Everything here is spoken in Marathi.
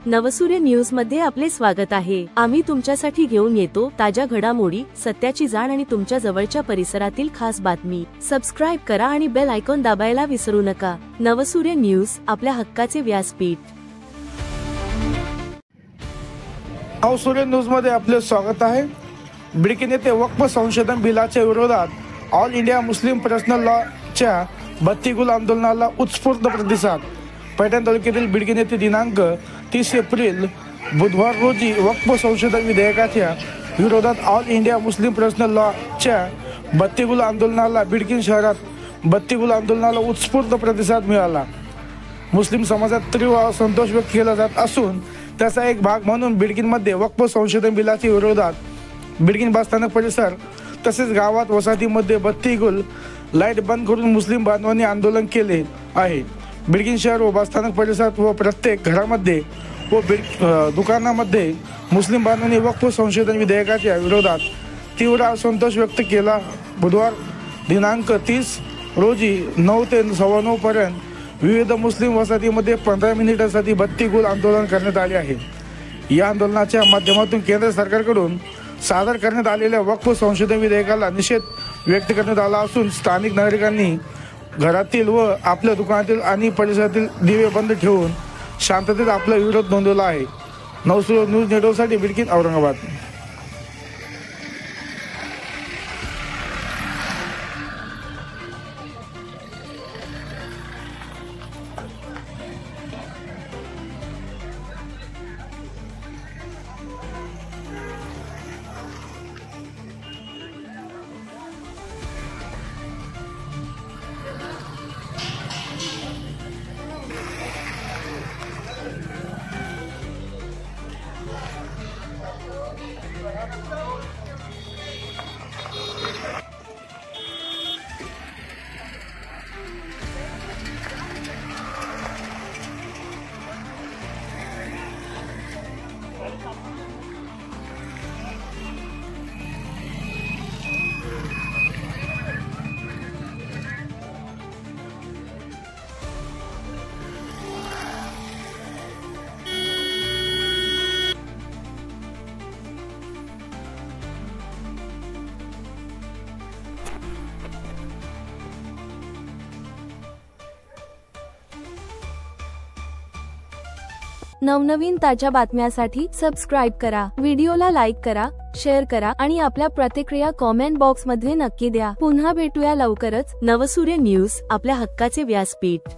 नवसूर्य न्यूज मध्ये आपले स्वागत आहे। आम्ही तुमच्यासाठी घेऊन येतो ताज्या घडामोडी, सत्याची जाण आणि तुमच्या जवळच्या परिसरातील खास बातमी। सबस्क्राइब करा आणि बेल आयकॉन दाबायला विसरू नका। नवसूर्य न्यूज, आपल्या हक्काचे व्यासपीठ। नवसूर्य न्यूज मध्ये आपले स्वागत आहे। बिडकीन येथे वक्फ संशोधन बिलाच्या विरोधात ऑल इंडिया मुस्लिम पर्सनल लॉच्या बत्तीगुल आंदोलनाला उत्स्फूर्त प्रतिसाद। पैठण तालुक्यातील बिडकीन येथे दिनांक 30 एप्रिल बुधवार रोजी वक्फ संशोधन विधेयकाच्या विरोधात ऑल इंडिया मुस्लिम पर्सनल लॉच्या बत्तीगुल आंदोलनाला बिडकीन शहरात बत्तीगुल आंदोलनाला उत्स्फूर्त प्रतिसाद मिळाला। मुस्लिम समाजात तीव्र असंतोष व्यक्त केला जात असून त्याचा एक भाग म्हणून बिडकीनमध्ये वक्फ संशोधन बिलाच्या विरोधात बिडकीन बस स्थानक परिसर तसेच गावात वसाहतीमध्ये बत्तीगुल लाईट बंद करून मुस्लिम बांधवांनी आंदोलन केले आहे। बिडकीन शहर व बस स्थानक परिसरात व प्रत्येक घरामध्ये व दुकानामध्ये मुस्लिम बांधवांनी वक्फ संशोधन विधेयकाच्या विरोधात तीव्र असंतोष व्यक्त केला। बुधवार दिनांक 30 रोजी 9 ते 9:15 पर्यंत विविध मुस्लिम वसाहतीमध्ये 15 मिनिटांसाठी बत्तीगुल आंदोलन करण्यात आले आहे। या आंदोलनाच्या माध्यमातून केंद्र सरकारकडून सादर करण्यात आलेल्या वक्फ संशोधन विधेयकाला निषेध व्यक्त करण्यात आला असून स्थानिक नागरिकांनी घरातील व आपल्या दुकानातील आणि परिसरातील दिवे बंद ठेवून शांततेत आपला विरोध नोंदवला आहे। नवसूर्य न्यूज नेटवर्कसाठी बिडकीन, औरंगाबाद। नवनवीन ताज्या बातम्यांसाठी सबस्क्राइब करा, व्हिडिओला लाईक करा, शेअर करा आणि आपल्या प्रतिक्रिया कमेंट बॉक्स मध्ये नक्की द्या। पुन्हा भेटूया लवकरच। नवसूर्य न्यूज, आपल्या हक्काचे व्यासपीठ।